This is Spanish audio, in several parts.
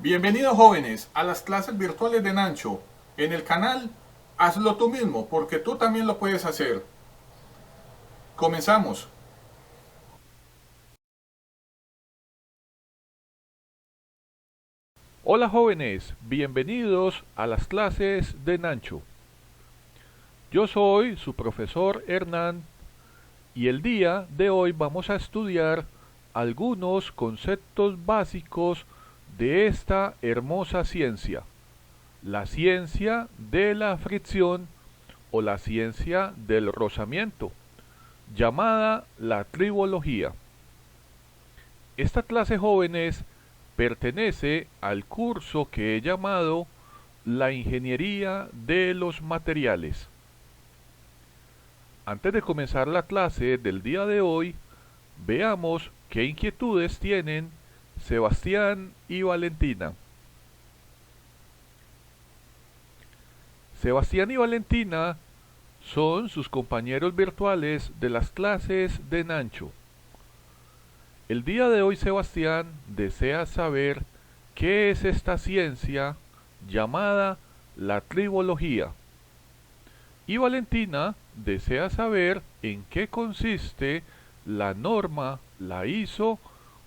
Bienvenidos jóvenes a las clases virtuales de Nancho. En el canal Hazlo tú mismo porque tú también lo puedes hacer. Comenzamos. Hola jóvenes, bienvenidos a las clases de Nancho. Yo soy su profesor Hernán y el día de hoy vamos a estudiar algunos conceptos básicos de esta hermosa ciencia, la ciencia de la fricción o la ciencia del rozamiento, llamada la tribología. Esta clase jóvenes pertenece al curso que he llamado la ingeniería de los materiales. Antes de comenzar la clase del día de hoy, veamos qué inquietudes tienen Sebastián y Valentina. Sebastián y Valentina son sus compañeros virtuales de las clases de Nancho. El día de hoy Sebastián desea saber qué es esta ciencia llamada la tribología. Y Valentina desea saber en qué consiste la norma, la ISO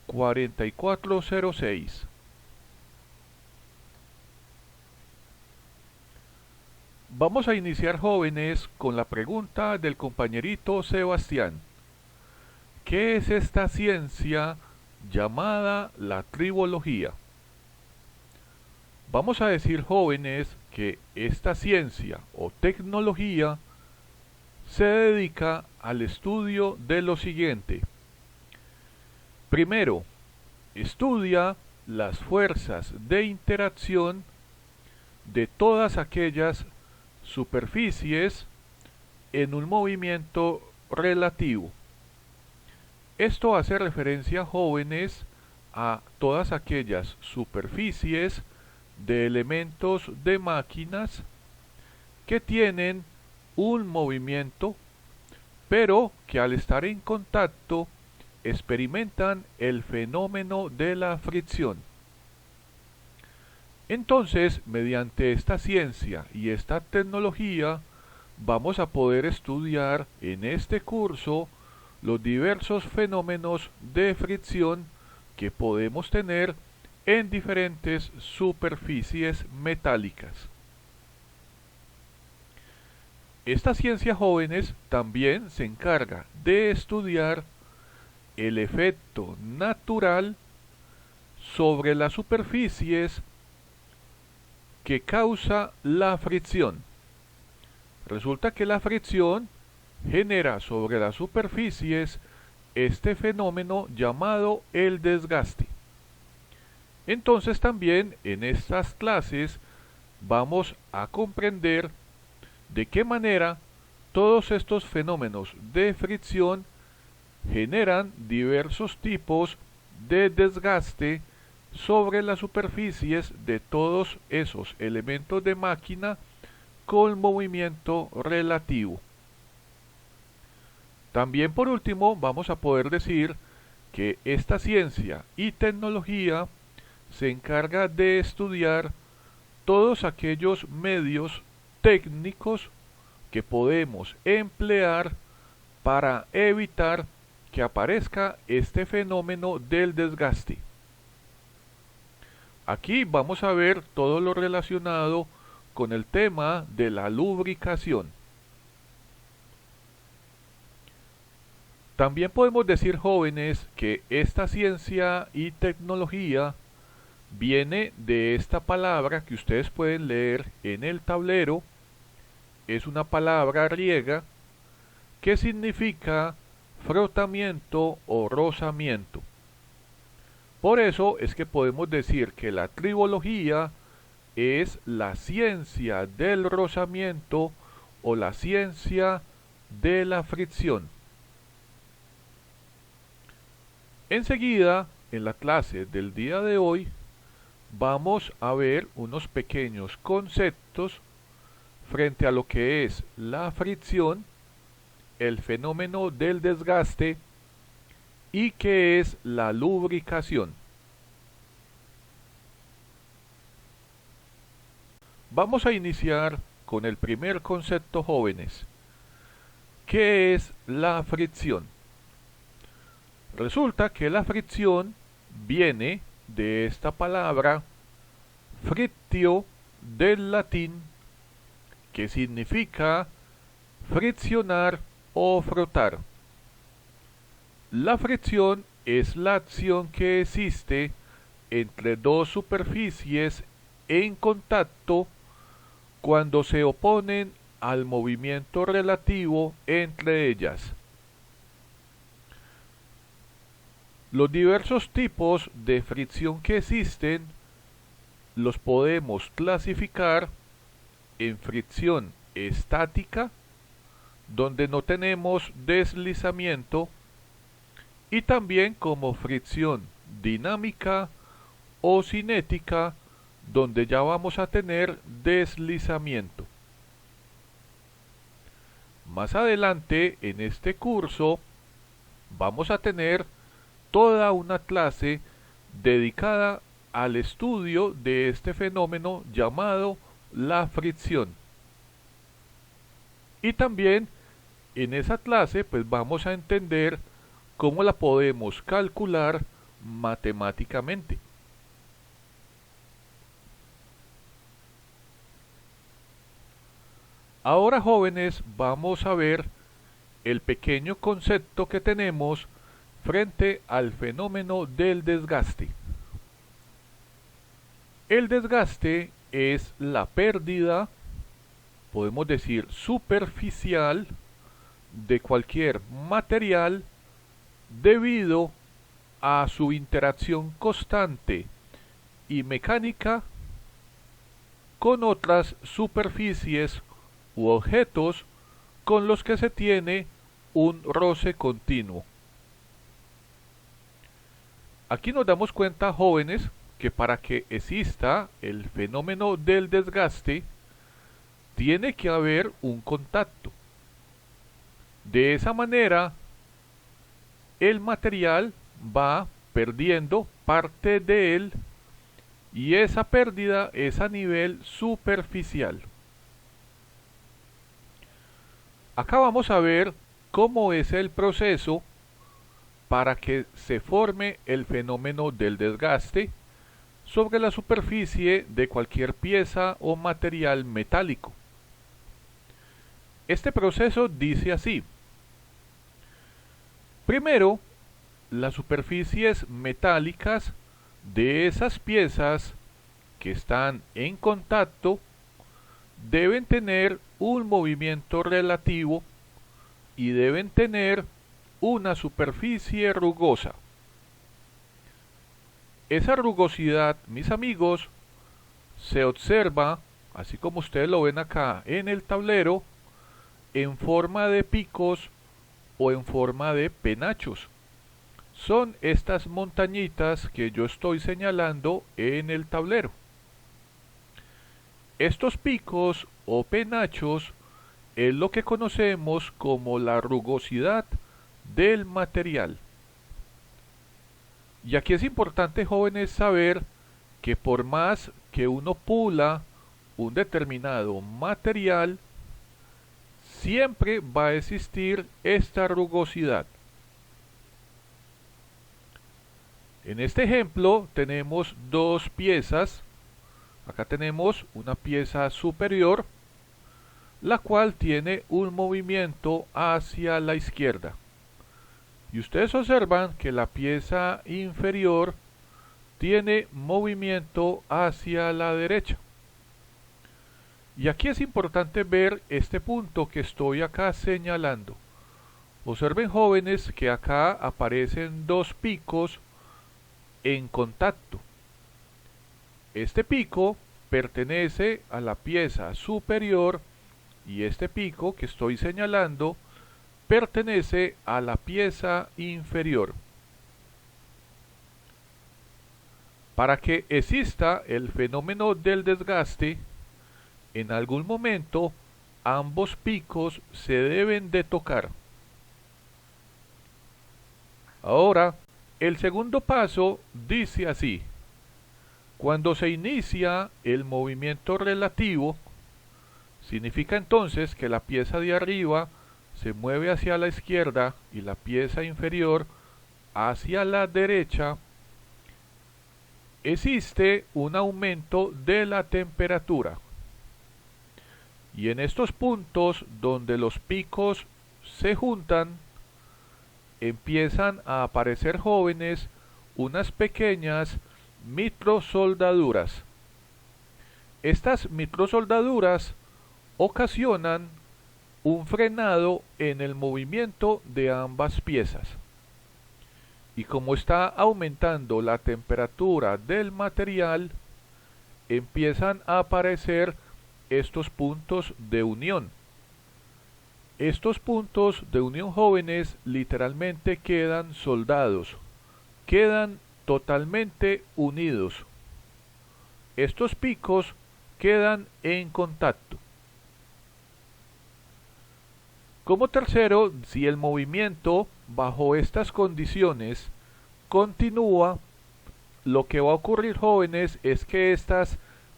4406. Vamos a iniciar jóvenes con la pregunta del compañerito Sebastián. ¿Qué es esta ciencia llamada la tribología? Vamos a decir jóvenes que esta ciencia o tecnología se dedica al estudio de lo siguiente. Primero, estudia las fuerzas de interacción de todas aquellas superficies en un movimiento relativo. Esto hace referencia, jóvenes, a todas aquellas superficies de elementos de máquinas que tienen un movimiento, pero que al estar en contacto experimentan el fenómeno de la fricción. Entonces, mediante esta ciencia y esta tecnología, vamos a poder estudiar en este curso los diversos fenómenos de fricción que podemos tener en diferentes superficies metálicas. Esta ciencia, jóvenes, también se encarga de estudiar el efecto natural sobre las superficies que causa la fricción. Resulta que la fricción genera sobre las superficies este fenómeno llamado el desgaste. Entonces también en estas clases vamos a comprender de qué manera todos estos fenómenos de fricción generan diversos tipos de desgaste sobre las superficies de todos esos elementos de máquina con movimiento relativo. También por último vamos a poder decir que esta ciencia y tecnología se encarga de estudiar todos aquellos medios técnicos que podemos emplear para evitar que aparezca este fenómeno del desgaste. Aquí vamos a ver todo lo relacionado con el tema de la lubricación. También podemos decir, jóvenes, que esta ciencia y tecnología viene de esta palabra que ustedes pueden leer en el tablero. Es una palabra griega que significa frotamiento o rozamiento. Por eso es que podemos decir que la tribología es la ciencia del rozamiento o la ciencia de la fricción. Enseguida, en la clase del día de hoy, vamos a ver unos pequeños conceptos frente a lo que es la fricción, el fenómeno del desgaste y qué es la lubricación. Vamos a iniciar con el primer concepto, jóvenes. ¿Qué es la fricción? Resulta que la fricción viene de esta palabra frictio del latín, que significa friccionar o frotar. La fricción es la acción que existe entre dos superficies en contacto cuando se oponen al movimiento relativo entre ellas. Los diversos tipos de fricción que existen los podemos clasificar en fricción estática, donde no tenemos deslizamiento, y también como fricción dinámica o cinética, donde ya vamos a tener deslizamiento. Más adelante en este curso vamos a tener toda una clase dedicada al estudio de este fenómeno llamado la fricción. Y también en esa clase pues vamos a entender cómo la podemos calcular matemáticamente. Ahora, jóvenes, vamos a ver el pequeño concepto que tenemos frente al fenómeno del desgaste. El desgaste es la pérdida, podemos decir superficial, de cualquier material debido a su interacción constante y mecánica con otras superficies u objetos con los que se tiene un roce continuo. Aquí nos damos cuenta, jóvenes, que para que exista el fenómeno del desgaste tiene que haber un contacto. De esa manera, el material va perdiendo parte de él y esa pérdida es a nivel superficial. Acá vamos a ver cómo es el proceso para que se forme el fenómeno del desgaste sobre la superficie de cualquier pieza o material metálico. Este proceso dice así. Primero, las superficies metálicas de esas piezas que están en contacto deben tener un movimiento relativo y deben tener una superficie rugosa. Esa rugosidad, mis amigos, se observa, así como ustedes lo ven acá en el tablero, en forma de picos o en forma de penachos. Son estas montañitas que yo estoy señalando en el tablero. Estos picos o penachos es lo que conocemos como la rugosidad del material. Y aquí es importante, jóvenes, saber que por más que uno pula un determinado material, siempre va a existir esta rugosidad. En este ejemplo tenemos dos piezas. Acá tenemos una pieza superior, la cual tiene un movimiento hacia la izquierda. Y ustedes observan que la pieza inferior tiene movimiento hacia la derecha. Y aquí es importante ver este punto que estoy acá señalando. Observen, jóvenes, que acá aparecen dos picos en contacto. Este pico pertenece a la pieza superior y este pico que estoy señalando pertenece a la pieza inferior. Para que exista el fenómeno del desgaste, en algún momento ambos picos se deben de tocar. Ahora, el segundo paso dice así: Cuando se inicia el movimiento relativo, significa entonces que la pieza de arriba se mueve hacia la izquierda y la pieza inferior hacia la derecha. Existe un aumento de la temperatura. Y en estos puntos donde los picos se juntan, empiezan a aparecer, jóvenes, unas pequeñas microsoldaduras. Estas microsoldaduras ocasionan un frenado en el movimiento de ambas piezas. Y como está aumentando la temperatura del material, empiezan a aparecer estos puntos de unión. Estos puntos de unión, jóvenes, literalmente quedan soldados, quedan totalmente unidos. Estos picos quedan en contacto. Como tercero, si el movimiento bajo estas condiciones continúa, lo que va a ocurrir, jóvenes, es que estas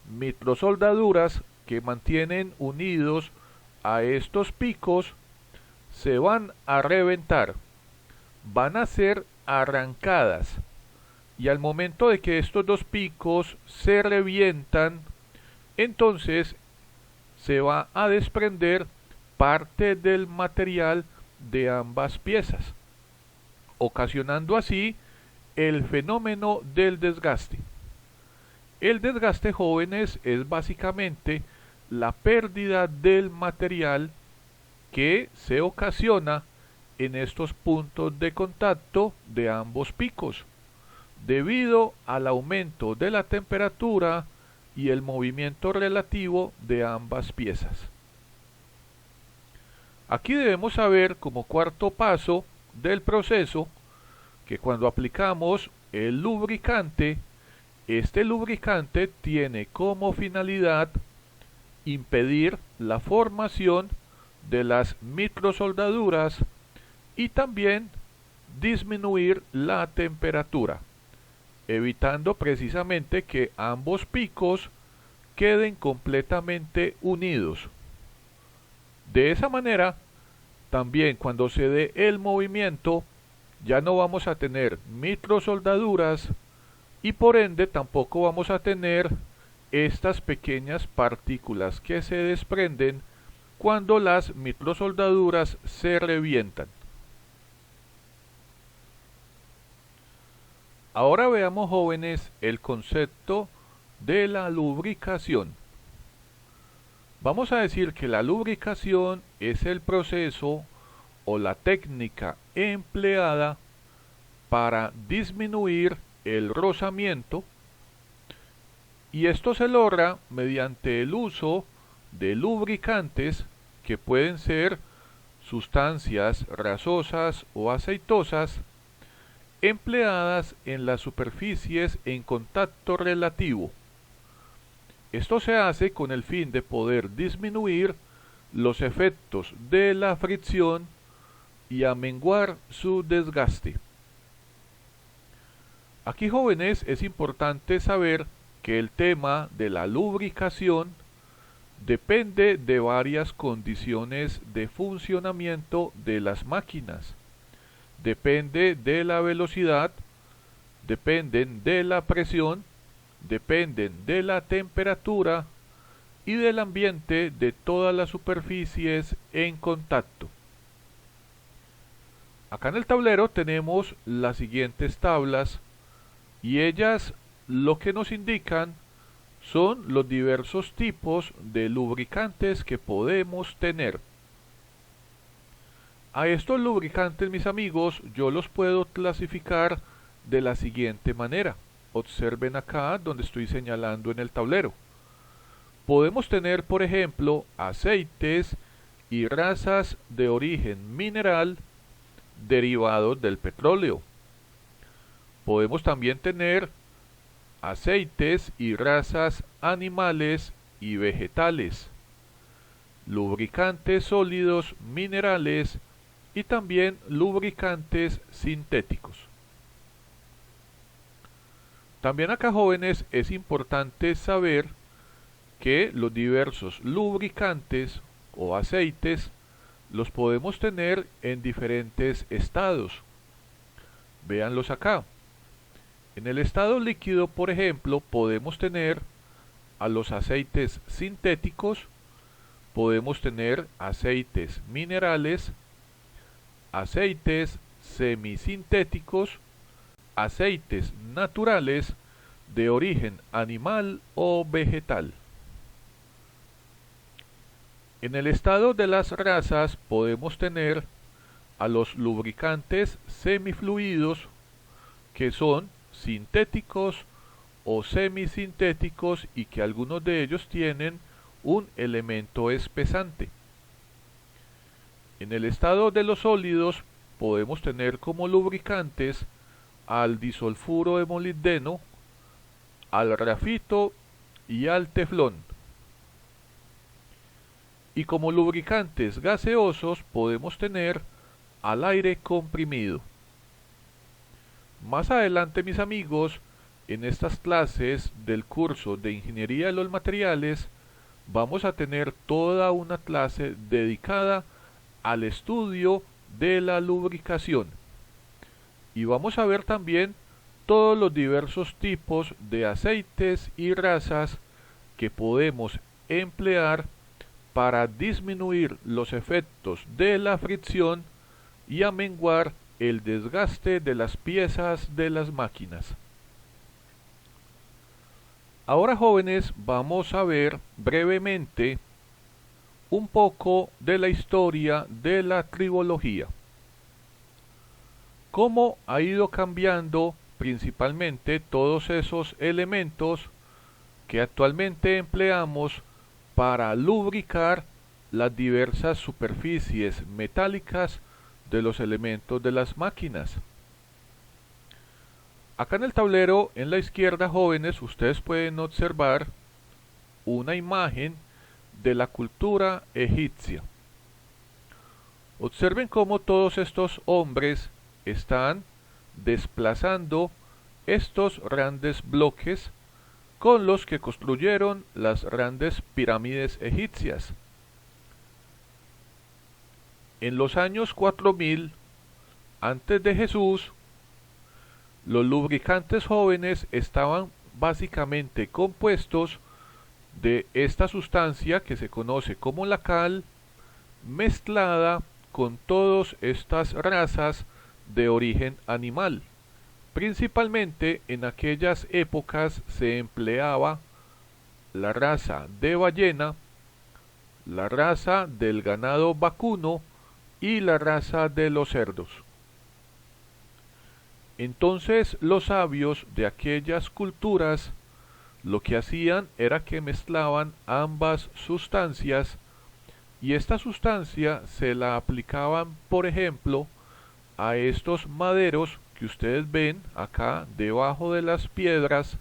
microsoldaduras que mantienen unidos a estos picos se van a reventar, van a ser arrancadas, y al momento de que estos dos picos se revientan, entonces se va a desprender parte del material de ambas piezas, ocasionando así el fenómeno del desgaste. El desgaste, jóvenes, es básicamente la pérdida del material que se ocasiona en estos puntos de contacto de ambos picos, debido al aumento de la temperatura y el movimiento relativo de ambas piezas. Aquí debemos saber, como cuarto paso del proceso, que cuando aplicamos el lubricante, este lubricante tiene como finalidad impedir la formación de las microsoldaduras y también disminuir la temperatura, evitando precisamente que ambos picos queden completamente unidos. De esa manera, también cuando se dé el movimiento, ya no vamos a tener microsoldaduras y por ende tampoco vamos a tener estas pequeñas partículas que se desprenden cuando las microsoldaduras se revientan. Ahora veamos, jóvenes, el concepto de la lubricación. Vamos a decir que la lubricación es el proceso o la técnica empleada para disminuir el rozamiento, y esto se logra mediante el uso de lubricantes que pueden ser sustancias rasosas o aceitosas empleadas en las superficies en contacto relativo. Esto se hace con el fin de poder disminuir los efectos de la fricción y amenguar su desgaste. Aquí, jóvenes, es importante saber que el tema de la lubricación depende de varias condiciones de funcionamiento de las máquinas. Depende de la velocidad, dependen de la presión, dependen de la temperatura y del ambiente de todas las superficies en contacto. Acá en el tablero tenemos las siguientes tablas y ellas lo que nos indican son los diversos tipos de lubricantes que podemos tener. A estos lubricantes, mis amigos, yo los puedo clasificar de la siguiente manera. Observen acá donde estoy señalando en el tablero. Podemos tener, por ejemplo, aceites y grasas de origen mineral derivados del petróleo. Podemos también tener aceites y grasas animales y vegetales, lubricantes sólidos minerales y también lubricantes sintéticos. También acá, jóvenes, es importante saber que los diversos lubricantes o aceites los podemos tener en diferentes estados. Véanlos acá. En el estado líquido, por ejemplo, podemos tener a los aceites sintéticos, podemos tener aceites minerales, aceites semisintéticos, aceites naturales de origen animal o vegetal. En el estado de las razas podemos tener a los lubricantes semifluidos, que son sintéticos o semisintéticos y que algunos de ellos tienen un elemento espesante. En el estado de los sólidos podemos tener como lubricantes al disulfuro de molibdeno, al grafito y al teflón. Y como lubricantes gaseosos podemos tener al aire comprimido. Más adelante, mis amigos, en estas clases del curso de Ingeniería de los Materiales, vamos a tener toda una clase dedicada al estudio de la lubricación. Y vamos a ver también todos los diversos tipos de aceites y razas que podemos emplear para disminuir los efectos de la fricción y amenguar el desgaste de las piezas de las máquinas. Ahora, jóvenes, vamos a ver brevemente un poco de la historia de la tribología. Cómo ha ido cambiando principalmente todos esos elementos que actualmente empleamos para lubricar las diversas superficies metálicas de los elementos de las máquinas. Acá en el tablero, en la izquierda, jóvenes, ustedes pueden observar una imagen de la cultura egipcia. Observen cómo todos estos hombres están desplazando estos grandes bloques con los que construyeron las grandes pirámides egipcias. En los años 4000 antes de Jesús, los lubricantes, jóvenes, estaban básicamente compuestos de esta sustancia que se conoce como la cal, mezclada con todas estas razas de origen animal. Principalmente en aquellas épocas se empleaba la raza de ballena, la raza del ganado vacuno y la raza de los cerdos. Entonces los sabios de aquellas culturas lo que hacían era que mezclaban ambas sustancias, y esta sustancia se la aplicaban, por ejemplo, a estos maderos que ustedes ven acá debajo de las piedras,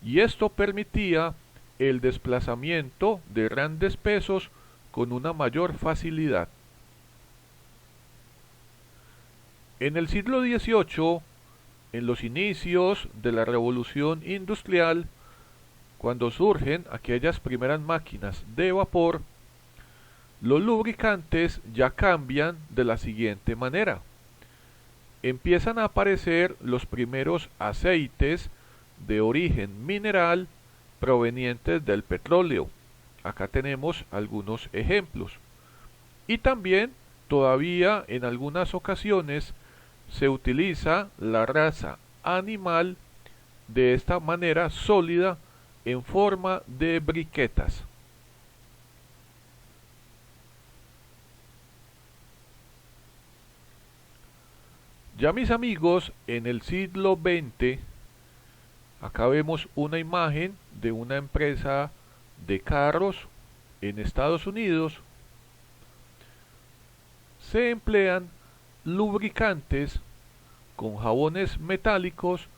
y esto permitía el desplazamiento de grandes pesos con una mayor facilidad. En el siglo XVIII, en los inicios de la Revolución Industrial, cuando surgen aquellas primeras máquinas de vapor, los lubricantes ya cambian de la siguiente manera. Empiezan a aparecer los primeros aceites de origen mineral provenientes del petróleo. Acá tenemos algunos ejemplos. Y también, todavía en algunas ocasiones, se utiliza la raza animal de esta manera sólida en forma de briquetas. Ya, mis amigos, en el siglo XX, acá vemos una imagen de una empresa de carros en Estados Unidos. Se emplean lubricantes con jabones metálicos,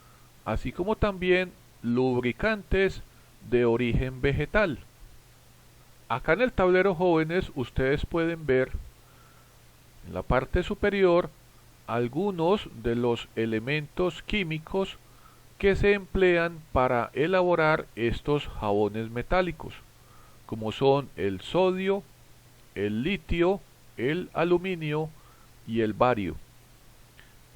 así como también lubricantes de origen vegetal. Acá en el tablero, jóvenes, ustedes pueden ver en la parte superior algunos de los elementos químicos que se emplean para elaborar estos jabones metálicos, como son el sodio, el litio, el aluminio y el bario.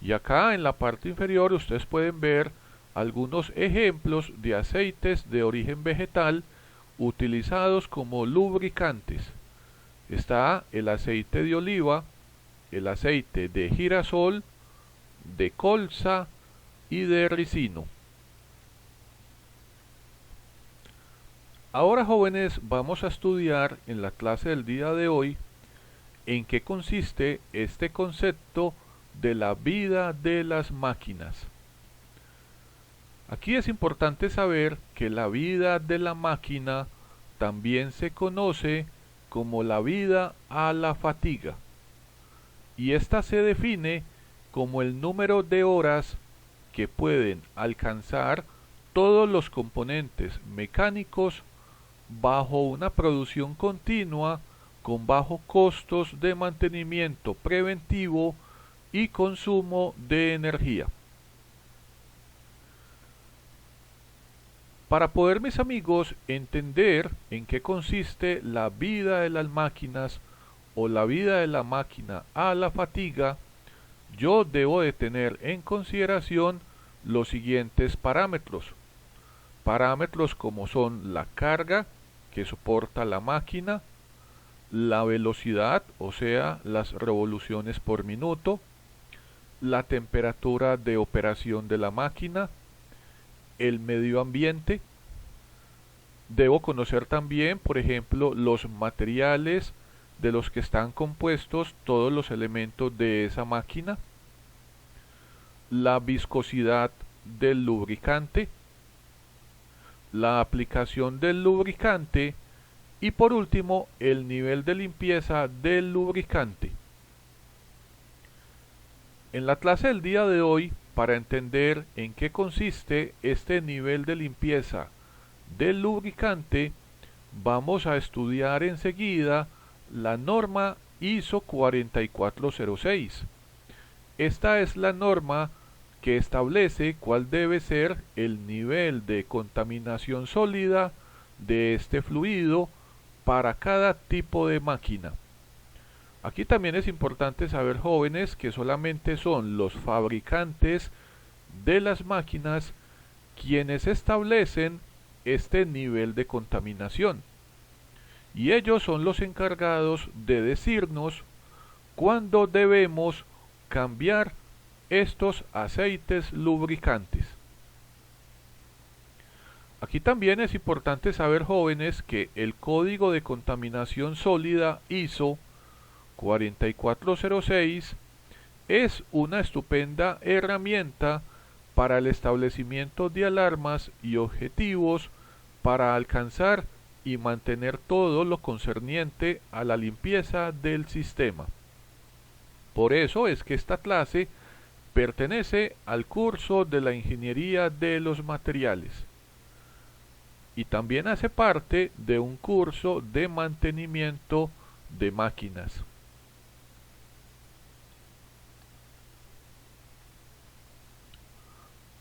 Y acá en la parte inferior ustedes pueden ver algunos ejemplos de aceites de origen vegetal utilizados como lubricantes. Está el aceite de oliva, el aceite de girasol, de colza y de ricino. Ahora, jóvenes, vamos a estudiar en la clase del día de hoy en qué consiste este concepto de la vida de las máquinas. Aquí es importante saber que la vida de la máquina también se conoce como la vida a la fatiga, y esta se define como el número de horas que pueden alcanzar todos los componentes mecánicos bajo una producción continua con bajos costos de mantenimiento preventivo y consumo de energía. Para poder, mis amigos, entender en qué consiste la vida de las máquinas o la vida de la máquina a la fatiga, yo debo de tener en consideración los siguientes parámetros. Parámetros como son la carga que soporta la máquina, la velocidad, o sea, las revoluciones por minuto, la temperatura de operación de la máquina, el medio ambiente. Debo conocer también, por ejemplo, los materiales de los que están compuestos todos los elementos de esa máquina, la viscosidad del lubricante, la aplicación del lubricante y por último el nivel de limpieza del lubricante. En la clase del día de hoy, para entender en qué consiste este nivel de limpieza del lubricante, vamos a estudiar enseguida la norma ISO 4406. Esta es la norma que establece cuál debe ser el nivel de contaminación sólida de este fluido para cada tipo de máquina. Aquí también es importante saber, jóvenes, que solamente son los fabricantes de las máquinas quienes establecen este nivel de contaminación, y ellos son los encargados de decirnos cuándo debemos cambiar estos aceites lubricantes. Aquí también es importante saber, jóvenes, que el código de contaminación sólida ISO 4406 es una estupenda herramienta para el establecimiento de alarmas y objetivos para alcanzar y mantener todo lo concerniente a la limpieza del sistema. Por eso es que esta clase pertenece al curso de la ingeniería de los materiales y también hace parte de un curso de mantenimiento de máquinas.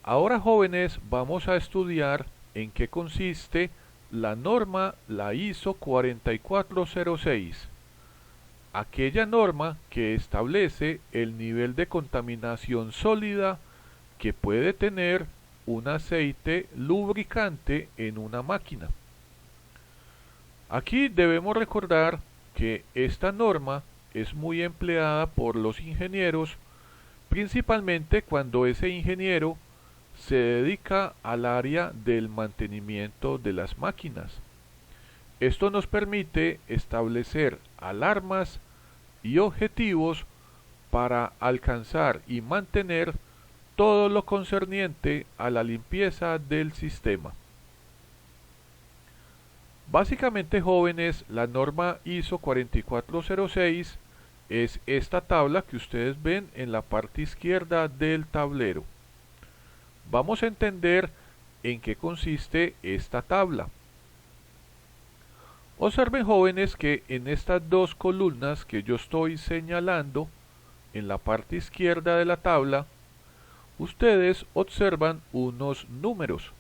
Ahora, jóvenes, vamos a estudiar en qué consiste la norma, la ISO 4406, aquella norma que establece el nivel de contaminación sólida que puede tener un aceite lubricante en una máquina. Aquí debemos recordar que esta norma es muy empleada por los ingenieros, principalmente cuando ese ingeniero se dedica al área del mantenimiento de las máquinas. Esto nos permite establecer alarmas y objetivos para alcanzar y mantener todo lo concerniente a la limpieza del sistema. Básicamente, jóvenes, la norma ISO 4406 es esta tabla que ustedes ven en la parte izquierda del tablero. Vamos a entender en qué consiste esta tabla. Observen, jóvenes, que en estas dos columnas que yo estoy señalando en la parte izquierda de la tabla, ustedes observan unos números.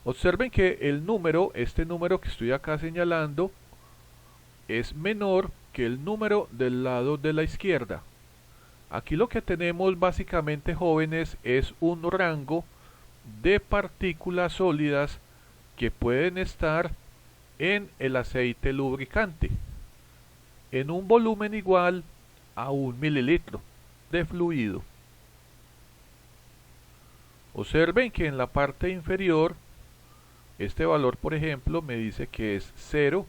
Observen que el número, este número que estoy acá señalando, es menor que el número del lado de la izquierda. Aquí lo que tenemos básicamente, jóvenes, es un rango de partículas sólidas que pueden estar en el aceite lubricante en un volumen igual a 1 mililitro de fluido. Observen que en la parte inferior este valor, por ejemplo, me dice que es 0,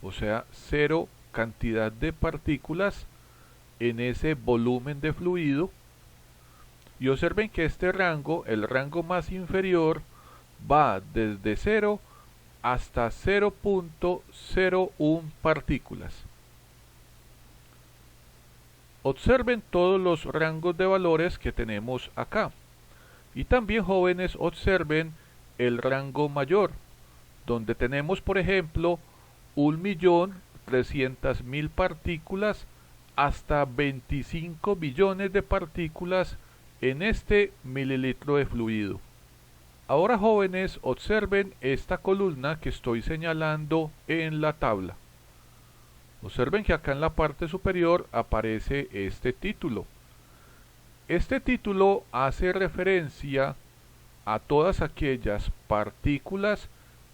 o sea, 0 cantidad de partículas en ese volumen de fluido. Y observen que este rango, el rango más inferior, va desde 0 hasta 0.01 partículas. Observen todos los rangos de valores que tenemos acá. Y también, jóvenes, observen el rango mayor, donde tenemos, por ejemplo, 1.300.000 partículas hasta 25 billones de partículas en este mililitro de fluido. Ahora, jóvenes, observen esta columna que estoy señalando en la tabla. Observen que acá en la parte superior aparece este título. Este título hace referencia a todas aquellas partículas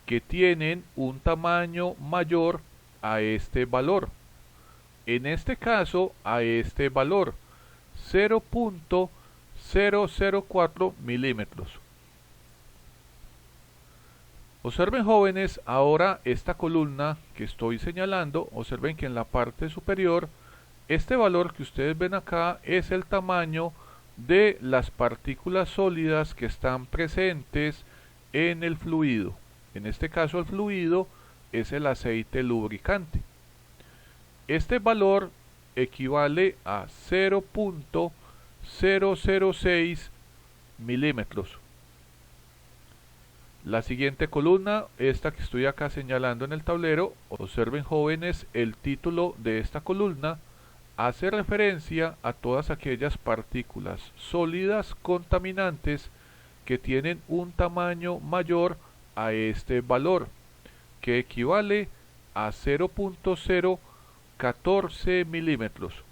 que tienen un tamaño mayor a este valor. En este caso, a este valor, 0.004 milímetros. Observen, jóvenes, ahora esta columna que estoy señalando. Observen que en la parte superior, este valor que ustedes ven acá es el tamaño de las partículas sólidas que están presentes en el fluido. En este caso, el fluido es el aceite lubricante. Este valor equivale a 0.006 milímetros. La siguiente columna, esta que estoy acá señalando en el tablero, observen, jóvenes, el título de esta columna hace referencia a todas aquellas partículas sólidas contaminantes que tienen un tamaño mayor a este valor, que equivale a 0.014 milímetros.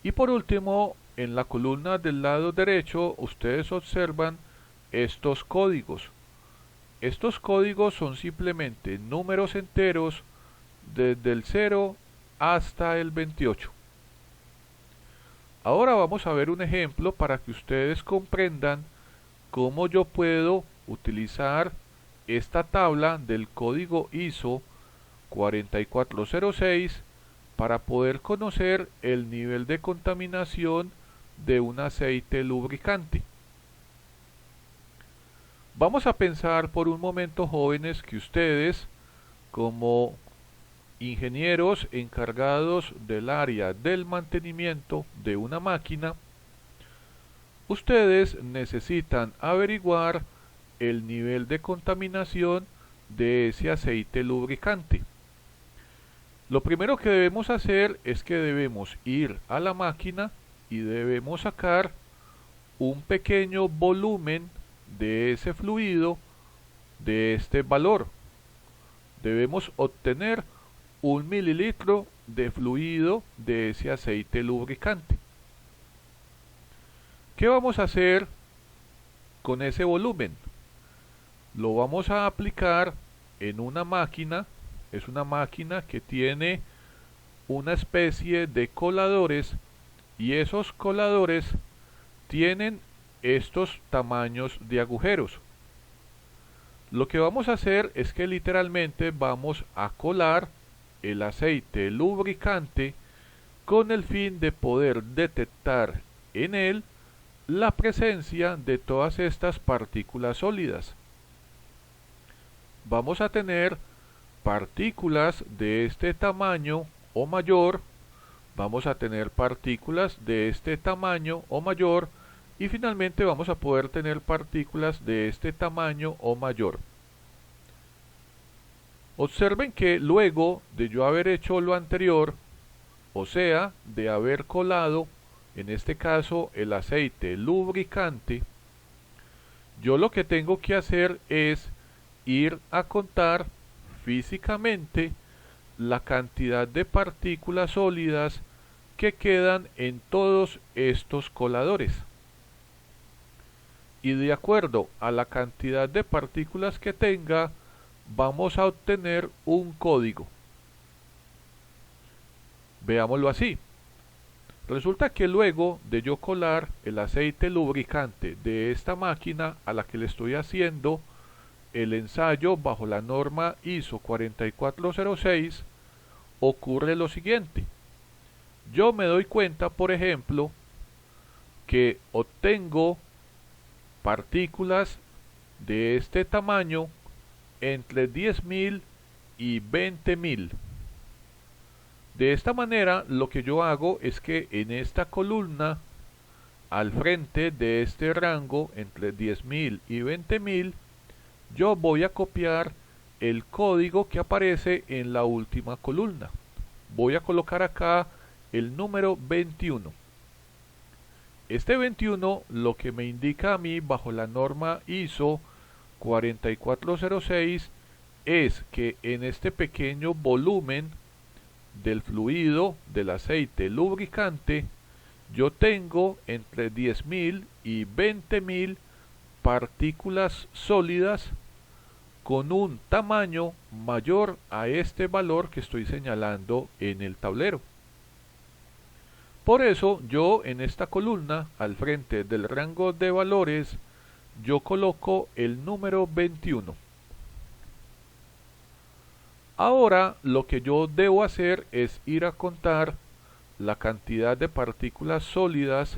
Y por último, en la columna del lado derecho, ustedes observan estos códigos. Estos códigos son simplemente números enteros desde el 0 hasta el 28. Ahora vamos a ver un ejemplo para que ustedes comprendan cómo yo puedo utilizar esta tabla del código ISO 4406 para poder conocer el nivel de contaminación de un aceite lubricante. Vamos a pensar por un momento, jóvenes, que ustedes, como ingenieros encargados del área del mantenimiento de una máquina, ustedes necesitan averiguar el nivel de contaminación de ese aceite lubricante. Lo primero que debemos hacer es que debemos ir a la máquina y debemos sacar un pequeño volumen de ese fluido de este valor. Debemos obtener 1 mililitro de fluido de ese aceite lubricante. ¿Qué vamos a hacer con ese volumen? Lo vamos a aplicar en una máquina. Es una máquina que tiene una especie de coladores, y esos coladores tienen estos tamaños de agujeros. Lo que vamos a hacer es que literalmente vamos a colar el aceite lubricante con el fin de poder detectar en él la presencia de todas estas partículas sólidas. Vamos a tener partículas de este tamaño o mayor, vamos a tener partículas de este tamaño o mayor, y finalmente vamos a poder tener partículas de este tamaño o mayor. Observen que luego de yo haber hecho lo anterior, o sea, de haber colado en este caso el aceite lubricante, yo lo que tengo que hacer es ir a contar físicamente la cantidad de partículas sólidas que quedan en todos estos coladores. Y de acuerdo a la cantidad de partículas que tenga, vamos a obtener un código. Veámoslo así. Resulta que luego de yo colar el aceite lubricante de esta máquina a la que le estoy haciendo el ensayo bajo la norma ISO 4406, ocurre lo siguiente. Yo me doy cuenta, por ejemplo, que obtengo partículas de este tamaño entre 10.000 y 20.000. De esta manera, lo que yo hago es que en esta columna, al frente de este rango entre 10.000 y 20.000, yo voy a copiar el código que aparece en la última columna. Voy a colocar acá el número 21. Este 21 lo que me indica a mí bajo la norma ISO 4406 es que en este pequeño volumen del fluido del aceite lubricante yo tengo entre 10.000 y 20.000 partículas sólidas con un tamaño mayor a este valor que estoy señalando en el tablero. Por eso yo en esta columna al frente del rango de valores yo coloco el número 21. Ahora lo que yo debo hacer es ir a contar la cantidad de partículas sólidas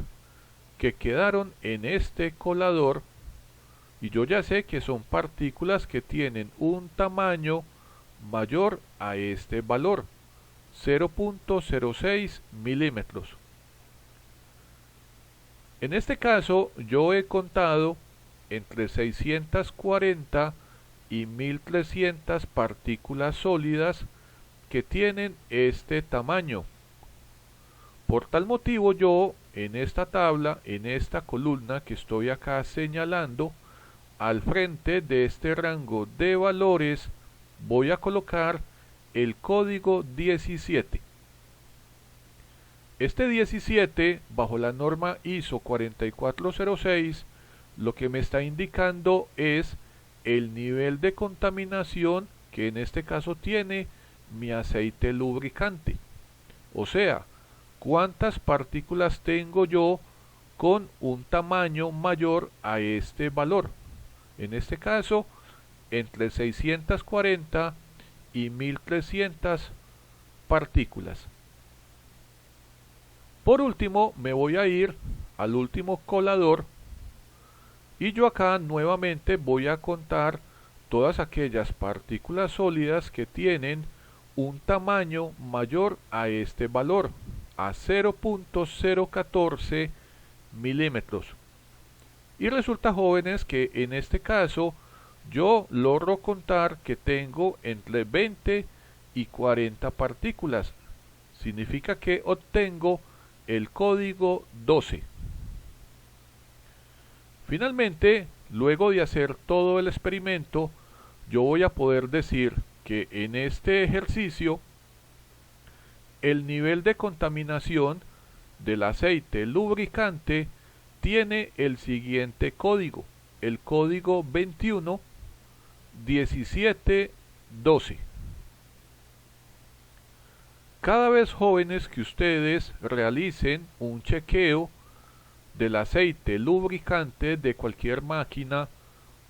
que quedaron en este colador, y yo ya sé que son partículas que tienen un tamaño mayor a este valor, 0.06 milímetros. En este caso yo he contado entre 640 y 1300 partículas sólidas que tienen este tamaño. Por tal motivo yo en esta tabla, en esta columna que estoy acá señalando, al frente de este rango de valores voy a colocar el código 17. Este 17 bajo la norma ISO 4406 lo que me está indicando es el nivel de contaminación que en este caso tiene mi aceite lubricante. O sea, cuántas partículas tengo yo con un tamaño mayor a este valor. En este caso, entre 640 y 1300 partículas. Por último, me voy a ir al último colador y yo acá nuevamente voy a contar todas aquellas partículas sólidas que tienen un tamaño mayor a este valor, a 0.014 milímetros. Y resulta, jóvenes, que en este caso yo logro contar que tengo entre 20 y 40 partículas. Significa que obtengo el código 12. Finalmente, luego de hacer todo el experimento, yo voy a poder decir que en este ejercicio el nivel de contaminación del aceite lubricante tiene el siguiente código, el código 211712. Cada vez, jóvenes, que ustedes realicen un chequeo del aceite lubricante de cualquier máquina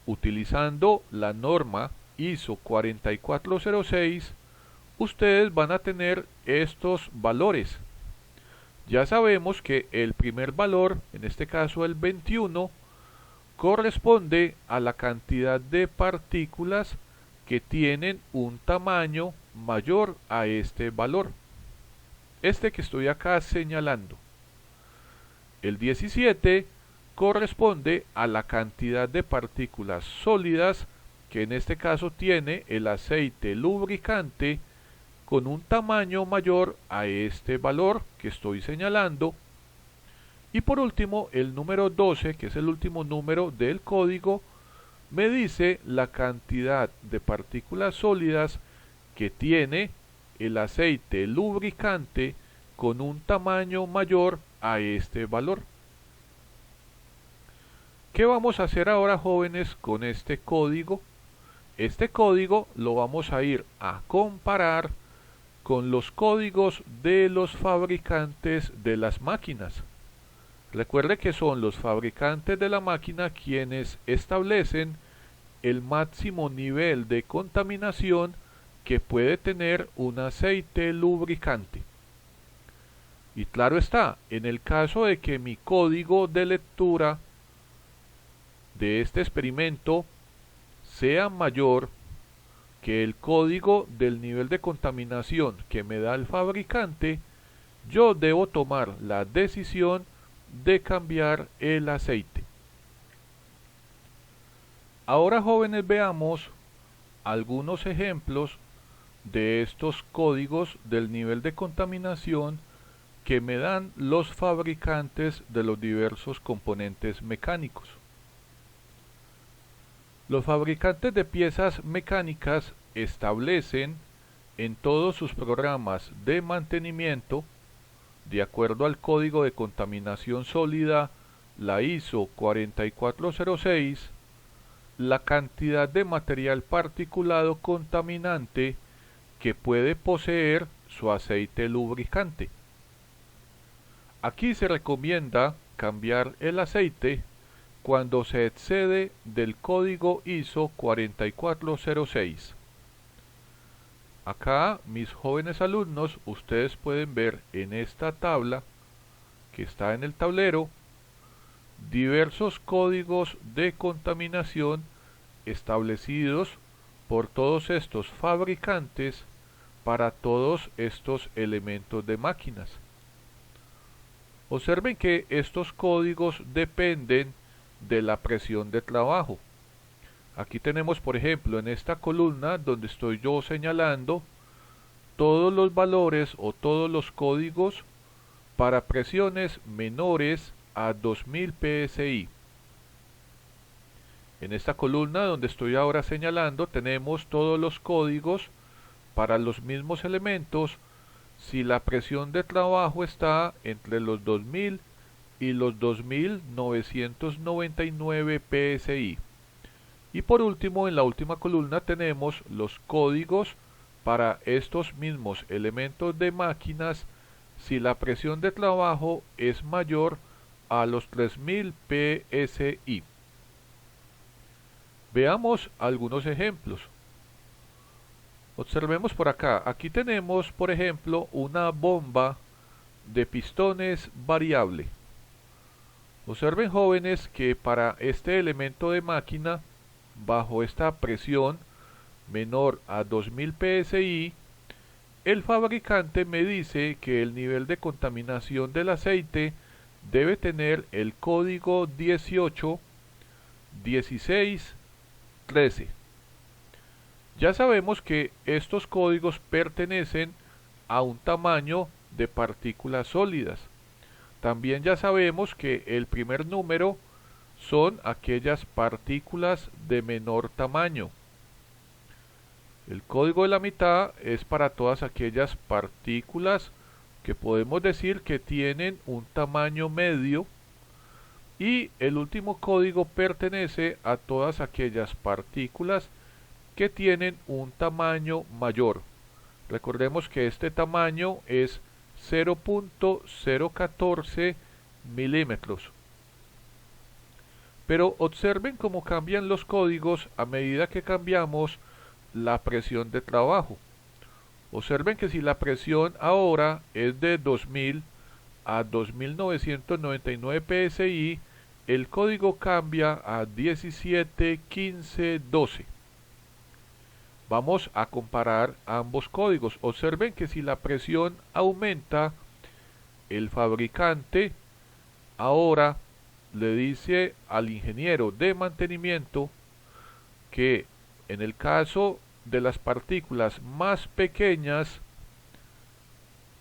utilizando la norma ISO 4406, ustedes van a tener estos valores. Ya sabemos que el primer valor, en este caso el 21, corresponde a la cantidad de partículas que tienen un tamaño mayor a este valor, este que estoy acá señalando. El 17 corresponde a la cantidad de partículas sólidas que en este caso tiene el aceite lubricante con un tamaño mayor a este valor que estoy señalando. Y por último, el número 12, que es el último número del código, me dice la cantidad de partículas sólidas que tiene el aceite lubricante con un tamaño mayor a este valor. ¿Qué vamos a hacer ahora, jóvenes, con este código? Este código lo vamos a ir a comparar con los códigos de los fabricantes de las máquinas. Recuerde que son los fabricantes de la máquina quienes establecen el máximo nivel de contaminación que puede tener un aceite lubricante. Y claro está, en el caso de que mi código de lectura de este experimento sea mayor que el código del nivel de contaminación que me da el fabricante, yo debo tomar la decisión de cambiar el aceite. Ahora, jóvenes, veamos algunos ejemplos de estos códigos del nivel de contaminación que me dan los fabricantes de los diversos componentes mecánicos. Los fabricantes de piezas mecánicas establecen en todos sus programas de mantenimiento, de acuerdo al código de contaminación sólida, la ISO 4406, la cantidad de material particulado contaminante que puede poseer su aceite lubricante. Aquí se recomienda cambiar el aceite cuando se excede del código ISO 4406. Acá, mis jóvenes alumnos, ustedes pueden ver en esta tabla que está en el tablero diversos códigos de contaminación establecidos por todos estos fabricantes para todos estos elementos de máquinas. Observen que estos códigos dependen de la presión de trabajo. Aquí tenemos, por ejemplo, en esta columna donde estoy yo señalando todos los valores o todos los códigos para presiones menores a 2000 psi. En esta columna donde estoy ahora señalando tenemos todos los códigos para los mismos elementos si la presión de trabajo está entre los 2000 y los 2999 psi. Y por último, en la última columna tenemos los códigos para estos mismos elementos de máquinas si la presión de trabajo es mayor a los 3000 psi. Veamos algunos ejemplos. Observemos por acá. Aquí tenemos, por ejemplo, una bomba de pistones variable. Observen, jóvenes, que para este elemento de máquina, bajo esta presión menor a 2000 psi, el fabricante me dice que el nivel de contaminación del aceite debe tener el código 18, 16, 13. Ya sabemos que estos códigos pertenecen a un tamaño de partículas sólidas. También ya sabemos que el primer número son aquellas partículas de menor tamaño. El código de la mitad es para todas aquellas partículas que podemos decir que tienen un tamaño medio, y el último código pertenece a todas aquellas partículas que tienen un tamaño mayor. Recordemos que este tamaño es 0.014 milímetros. Pero observen cómo cambian los códigos a medida que cambiamos la presión de trabajo. Observen que si la presión ahora es de 2000 a 2999 psi, el código cambia a 17, 15, 12. Vamos a comparar ambos códigos. Observen que si la presión aumenta, el fabricante ahora le dice al ingeniero de mantenimiento que en el caso de las partículas más pequeñas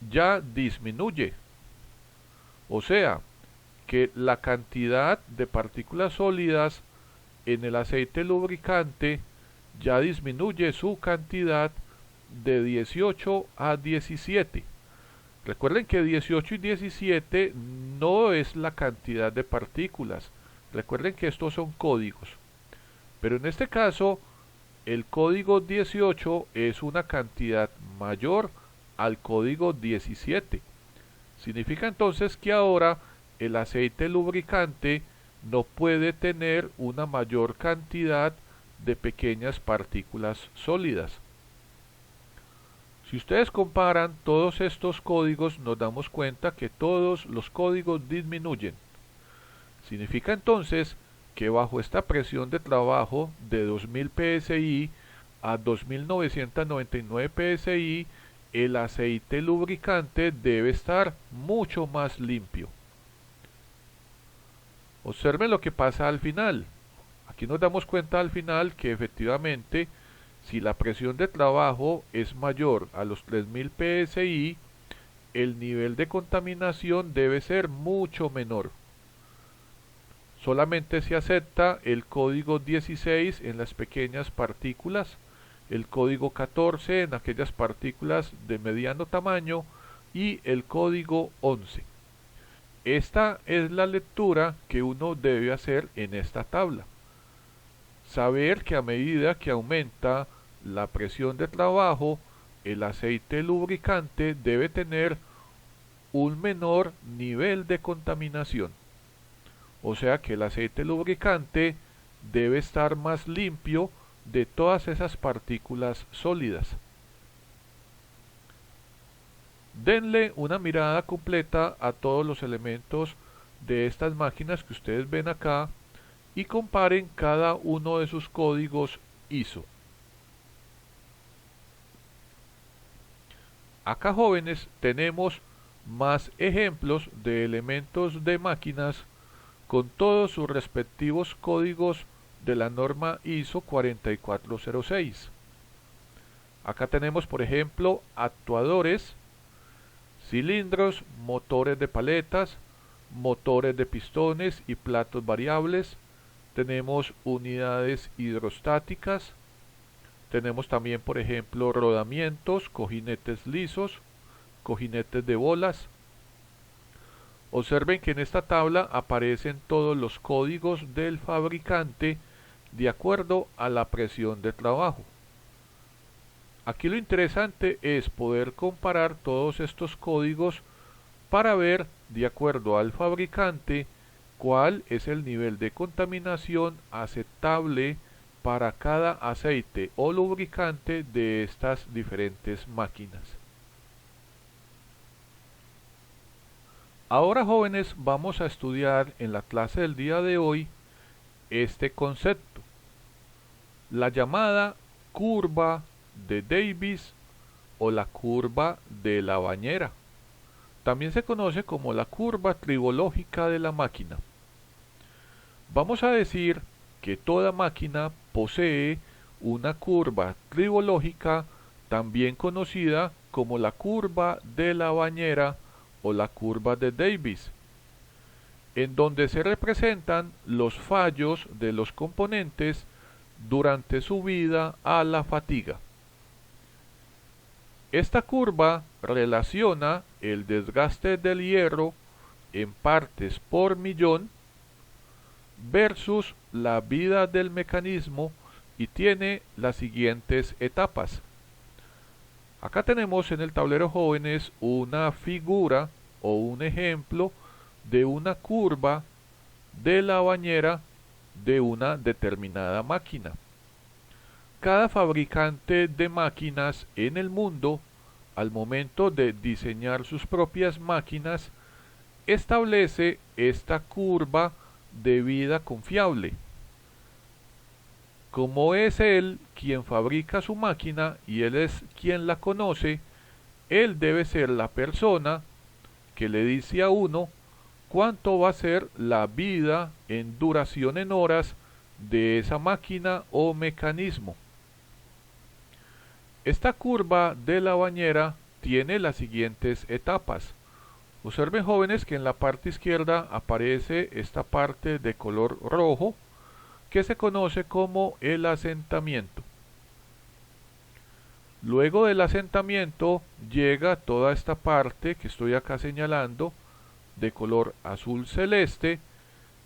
ya disminuye. O sea, que la cantidad de partículas sólidas en el aceite lubricante ya disminuye su cantidad de 18 a 17. Recuerden que 18 y 17 no es la cantidad de partículas. Recuerden que estos son códigos. Pero en este caso, el código 18 es una cantidad mayor al código 17. Significa entonces que ahora el aceite lubricante no puede tener una mayor cantidad de pequeñas partículas sólidas. Si ustedes comparan todos estos códigos, nos damos cuenta que todos los códigos disminuyen. Significa entonces que bajo esta presión de trabajo de 2000 psi a 2999 psi, el aceite lubricante debe estar mucho más limpio. Observen lo que pasa al final. Aquí nos damos cuenta al final que efectivamente, si la presión de trabajo es mayor a los 3000 psi, el nivel de contaminación debe ser mucho menor. Solamente se acepta el código 16 en las pequeñas partículas, el código 14 en aquellas partículas de mediano tamaño y el código 11. Esta es la lectura que uno debe hacer en esta tabla. Saber que a medida que aumenta la presión de trabajo, el aceite lubricante debe tener un menor nivel de contaminación. O sea que el aceite lubricante debe estar más limpio de todas esas partículas sólidas. Denle una mirada completa a todos los elementos de estas máquinas que ustedes ven acá y comparen cada uno de sus códigos ISO. Acá, jóvenes, tenemos más ejemplos de elementos de máquinas con todos sus respectivos códigos de la norma ISO 4406. Acá tenemos, por ejemplo, actuadores, cilindros, motores de paletas, motores de pistones y platos variables. Tenemos unidades hidrostáticas. Tenemos también, por ejemplo, rodamientos, cojinetes lisos, cojinetes de bolas. Observen que en esta tabla aparecen todos los códigos del fabricante de acuerdo a la presión de trabajo. Aquí lo interesante es poder comparar todos estos códigos para ver, de acuerdo al fabricante, cuál es el nivel de contaminación aceptable para cada aceite o lubricante de estas diferentes máquinas. Ahora, jóvenes, vamos a estudiar en la clase del día de hoy este concepto, la llamada curva de Davis o la curva de la bañera. También se conoce como la curva tribológica de la máquina. Vamos a decir que toda máquina posee una curva tribológica, también conocida como la curva de la bañera o la curva de Davis, en donde se representan los fallos de los componentes durante su vida a la fatiga. Esta curva relaciona el desgaste del hierro en partes por millón versus la vida del mecanismo y tiene las siguientes etapas. Acá tenemos en el tablero, jóvenes, una figura o un ejemplo de una curva de la bañera de una determinada máquina. Cada fabricante de máquinas en el mundo, al momento de diseñar sus propias máquinas, establece esta curva de vida confiable. Como es él quien fabrica su máquina y él es quien la conoce, él debe ser la persona que le dice a uno cuánto va a ser la vida en duración en horas de esa máquina o mecanismo. Esta curva de la bañera tiene las siguientes etapas. Observen, jóvenes, que en la parte izquierda aparece esta parte de color rojo que se conoce como el asentamiento. Luego del asentamiento llega toda esta parte que estoy acá señalando de color azul celeste,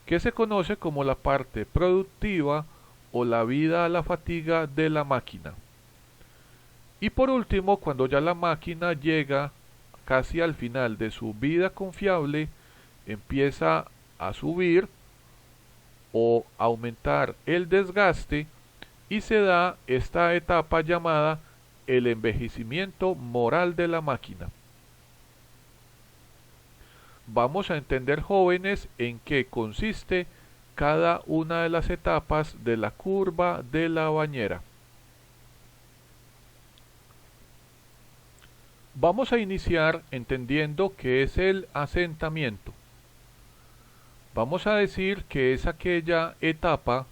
que se conoce como la parte productiva o la vida a la fatiga de la máquina. Y por último, cuando ya la máquina llega casi al final de su vida confiable, empieza a subir o aumentar el desgaste y se da esta etapa llamada el envejecimiento moral de la máquina. Vamos a entender, jóvenes, en qué consiste cada una de las etapas de la curva de la bañera. Vamos a iniciar entendiendo qué es el asentamiento. Vamos a decir que es aquella etapa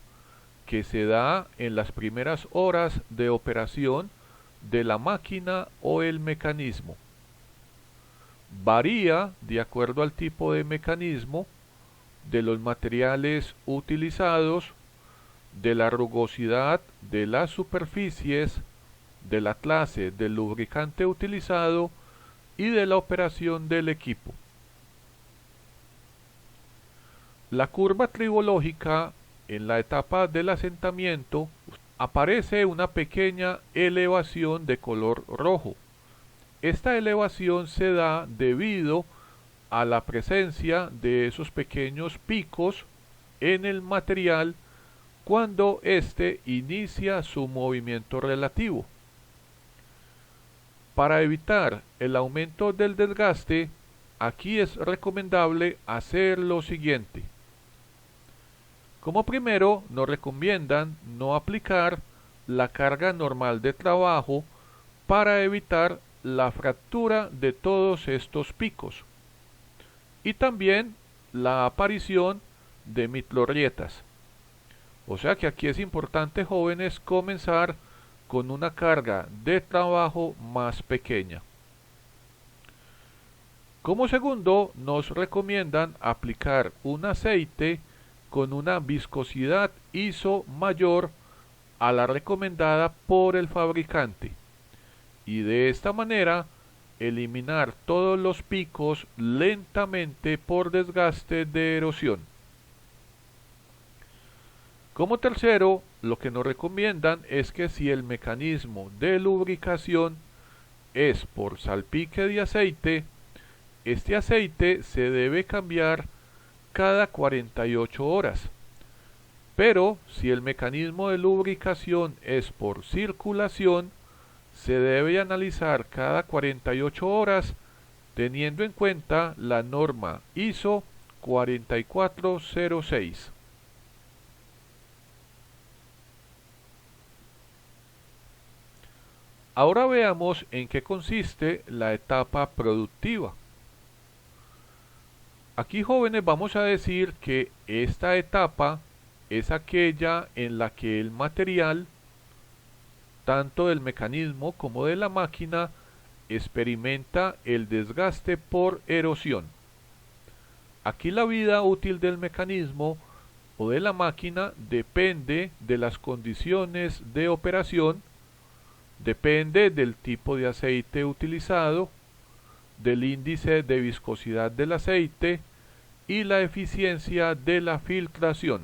que se da en las primeras horas de operación de la máquina o el mecanismo. Varía de acuerdo al tipo de mecanismo, de los materiales utilizados, de la rugosidad de las superficies, de la clase del lubricante utilizado y de la operación del equipo. La curva tribológica, en la etapa del asentamiento, aparece una pequeña elevación de color rojo. Esta elevación se da debido a la presencia de esos pequeños picos en el material cuando éste inicia su movimiento relativo. Para evitar el aumento del desgaste, aquí es recomendable hacer lo siguiente. Como primero, nos recomiendan no aplicar la carga normal de trabajo para evitar la fractura de todos estos picos y también la aparición de microgrietas. O sea que aquí es importante, jóvenes, comenzar con una carga de trabajo más pequeña. Como segundo, nos recomiendan aplicar un aceite con una viscosidad ISO mayor a la recomendada por el fabricante y de esta manera eliminar todos los picos lentamente por desgaste de erosión. Como tercero, lo que nos recomiendan es que si el mecanismo de lubricación es por salpique de aceite, este aceite se debe cambiar cada 48 horas. Pero si el mecanismo de lubricación es por circulación, se debe analizar cada 48 horas teniendo en cuenta la norma ISO 4406. Ahora veamos en qué consiste la etapa productiva. Aquí, jóvenes, vamos a decir que esta etapa es aquella en la que el material, tanto del mecanismo como de la máquina, experimenta el desgaste por erosión. Aquí la vida útil del mecanismo o de la máquina depende de las condiciones de operación, depende del tipo de aceite utilizado, del índice de viscosidad del aceite y la eficiencia de la filtración.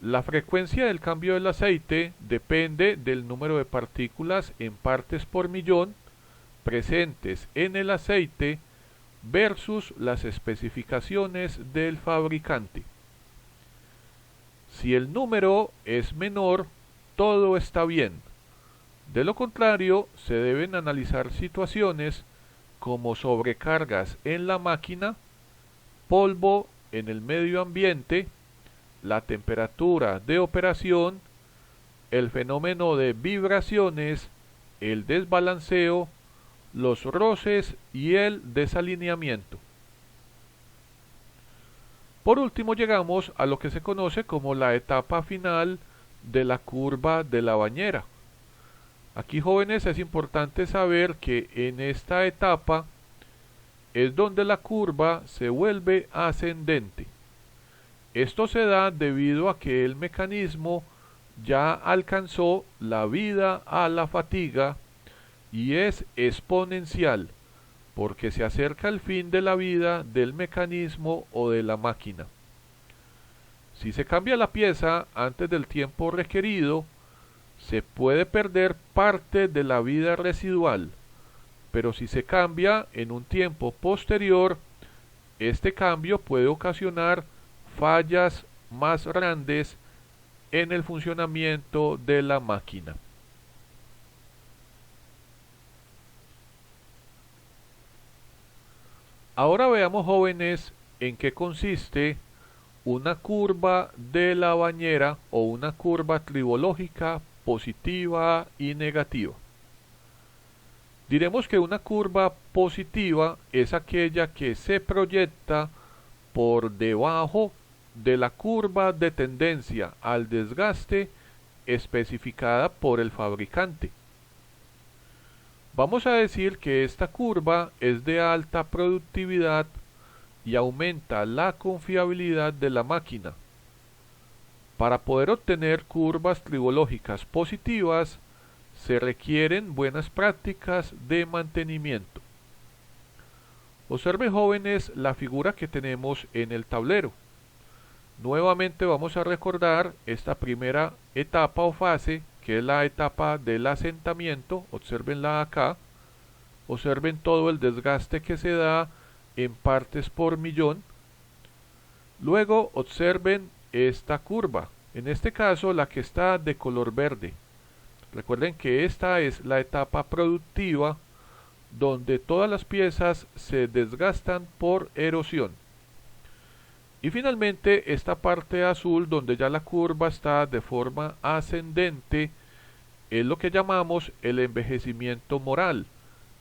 La frecuencia del cambio del aceite depende del número de partículas en partes por millón presentes en el aceite versus las especificaciones del fabricante. Si el número es menor, todo está bien. De lo contrario, se deben analizar situaciones como sobrecargas en la máquina, polvo en el medio ambiente, la temperatura de operación, el fenómeno de vibraciones, el desbalanceo, los roces y el desalineamiento. Por último, llegamos a lo que se conoce como la etapa final de la curva de la bañera. Aquí, jóvenes, es importante saber que en esta etapa es donde la curva se vuelve ascendente. Esto se da debido a que el mecanismo ya alcanzó la vida a la fatiga y es exponencial, porque se acerca el fin de la vida del mecanismo o de la máquina. Si se cambia la pieza antes del tiempo requerido, se puede perder parte de la vida residual, pero si se cambia en un tiempo posterior, este cambio puede ocasionar fallas más grandes en el funcionamiento de la máquina. Ahora veamos, jóvenes, en qué consiste una curva de la bañera o una curva tribológica positiva y negativa. Diremos que una curva positiva es aquella que se proyecta por debajo de la curva de tendencia al desgaste especificada por el fabricante. Vamos a decir que esta curva es de alta productividad y aumenta la confiabilidad de la máquina. Para poder obtener curvas tribológicas positivas, se requieren buenas prácticas de mantenimiento. Observen, jóvenes, la figura que tenemos en el tablero. Nuevamente vamos a recordar esta primera etapa o fase, que es la etapa del asentamiento. Observenla acá. Observen todo el desgaste que se da en partes por millón. Luego observen esta curva, en este caso la que está de color verde. Recuerden que esta es la etapa productiva, donde todas las piezas se desgastan por erosión. Y finalmente esta parte azul, donde ya la curva está de forma ascendente, es lo que llamamos el envejecimiento moral.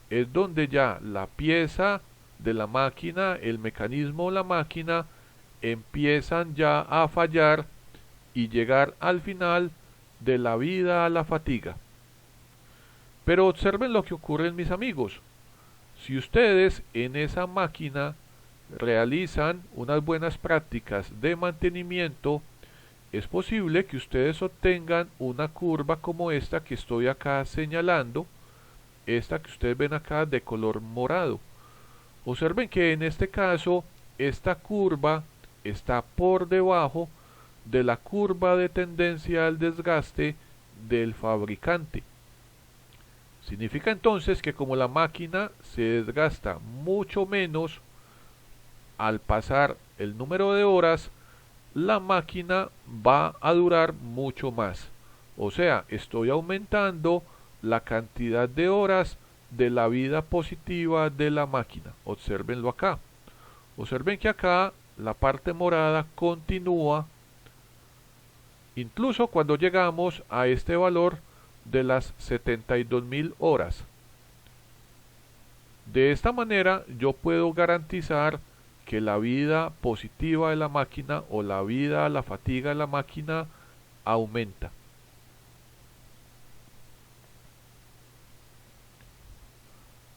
Es donde ya la pieza de la máquina, el mecanismo o la máquina, empiezan ya a fallar y llegar al final de la vida a la fatiga. Pero observen lo que ocurre, mis amigos. Si ustedes en esa máquina realizan unas buenas prácticas de mantenimiento, es posible que ustedes obtengan una curva como esta que estoy acá señalando, esta que ustedes ven acá de color morado. Observen que en este caso esta curva está por debajo de la curva de tendencia al desgaste del fabricante. Significa entonces que como la máquina se desgasta mucho menos al pasar el número de horas, la máquina va a durar mucho más. O sea, estoy aumentando la cantidad de horas de la vida positiva de la máquina. Obsérvenlo acá. Observen que acá la parte morada continúa incluso cuando llegamos a este valor de las 72.000 horas. De esta manera yo puedo garantizar que la vida positiva de la máquina o la vida, la fatiga de la máquina aumenta.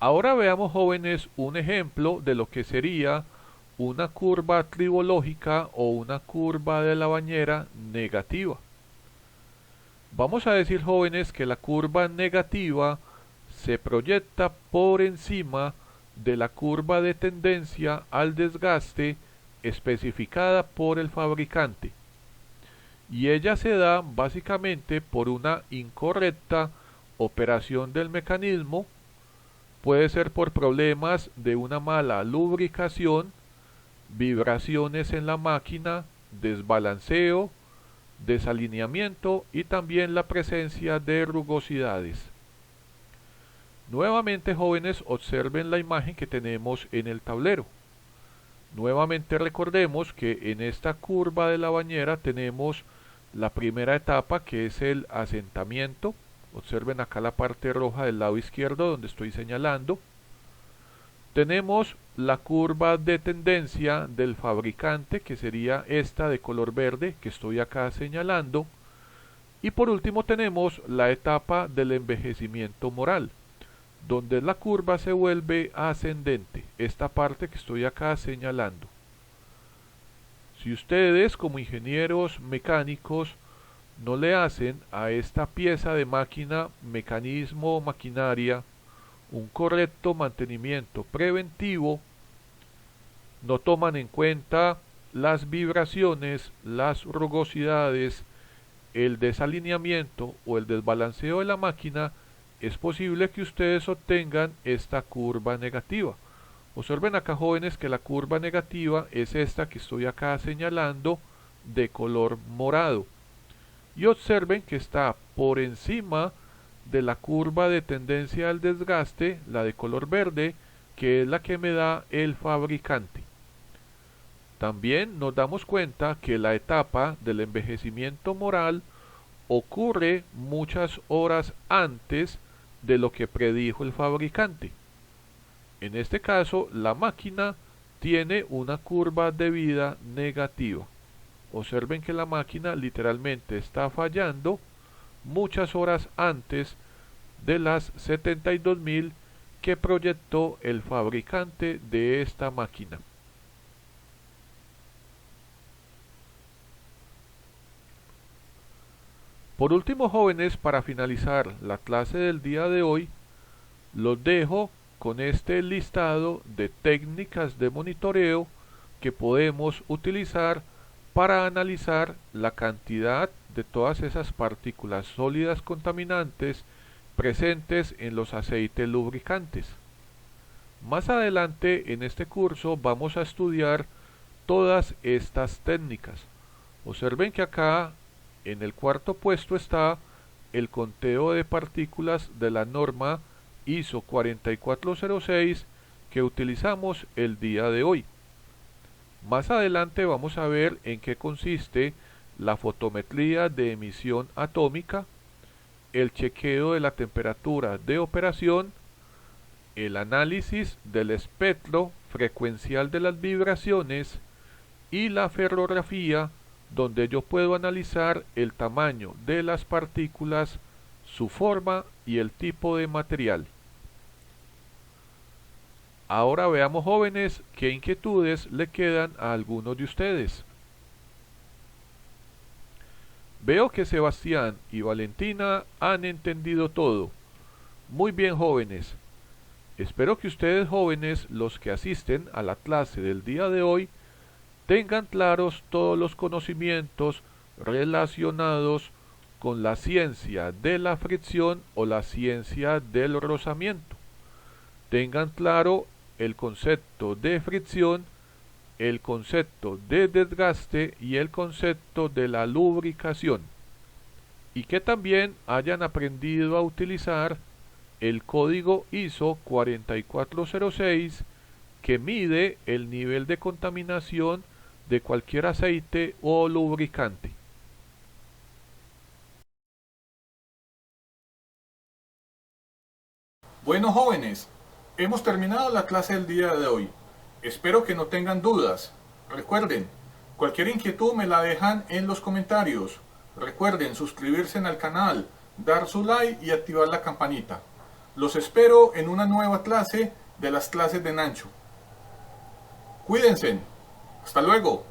Ahora veamos, jóvenes, un ejemplo de lo que sería una curva tribológica o una curva de la bañera negativa. Vamos a decir, jóvenes, que la curva negativa se proyecta por encima de la curva de tendencia al desgaste especificada por el fabricante, y ella se da básicamente por una incorrecta operación del mecanismo. Puede ser por problemas de una mala lubricación, vibraciones en la máquina, desbalanceo, desalineamiento y también la presencia de rugosidades. Nuevamente, jóvenes, observen la imagen que tenemos en el tablero. Nuevamente recordemos que en esta curva de la bañera tenemos la primera etapa, que es el asentamiento. Observen acá la parte roja del lado izquierdo donde estoy señalando. Tenemos la curva de tendencia del fabricante, que sería esta de color verde que estoy acá señalando. Y por último tenemos la etapa del envejecimiento moral, donde la curva se vuelve ascendente, esta parte que estoy acá señalando. Si ustedes como ingenieros mecánicos no le hacen a esta pieza de máquina, mecanismo o maquinaria un correcto mantenimiento preventivo, no toman en cuenta las vibraciones, las rugosidades, el desalineamiento o el desbalanceo de la máquina, es posible que ustedes obtengan esta curva negativa. Observen acá, jóvenes, que la curva negativa es esta que estoy acá señalando de color morado. Y observen que está por encima de la curva de tendencia al desgaste, la de color verde, que es la que me da el fabricante. También nos damos cuenta que la etapa del envejecimiento moral ocurre muchas horas antes de lo que predijo el fabricante. En este caso, la máquina tiene una curva de vida negativa. Observen que la máquina literalmente está fallando muchas horas antes de las 72.000 que proyectó el fabricante de esta máquina. Por último, jóvenes, para finalizar la clase del día de hoy, los dejo con este listado de técnicas de monitoreo que podemos utilizar para analizar la cantidad de todas esas partículas sólidas contaminantes presentes en los aceites lubricantes. Más adelante en este curso vamos a estudiar todas estas técnicas. Observen que acá en el cuarto puesto está el conteo de partículas de la norma ISO 4406 que utilizamos el día de hoy. Más adelante vamos a ver en qué consiste la fotometría de emisión atómica, el chequeo de la temperatura de operación, el análisis del espectro frecuencial de las vibraciones y la ferrografía, donde yo puedo analizar el tamaño de las partículas, su forma y el tipo de material. Ahora veamos, jóvenes, qué inquietudes le quedan a algunos de ustedes. Veo que Sebastián y Valentina han entendido todo. Muy bien, jóvenes. Espero que ustedes, jóvenes, los que asisten a la clase del día de hoy, tengan claros todos los conocimientos relacionados con la ciencia de la fricción o la ciencia del rozamiento. Tengan claro el concepto de fricción, el concepto de desgaste y el concepto de la lubricación. Y que también hayan aprendido a utilizar el código ISO 4406 que mide el nivel de contaminación de cualquier aceite o lubricante. Bueno, jóvenes, hemos terminado la clase del día de hoy. Espero que no tengan dudas. Recuerden, cualquier inquietud me la dejan en los comentarios. Recuerden suscribirse al canal, dar su like y activar la campanita. Los espero en una nueva clase de las clases de Nancho. Cuídense. Hasta luego.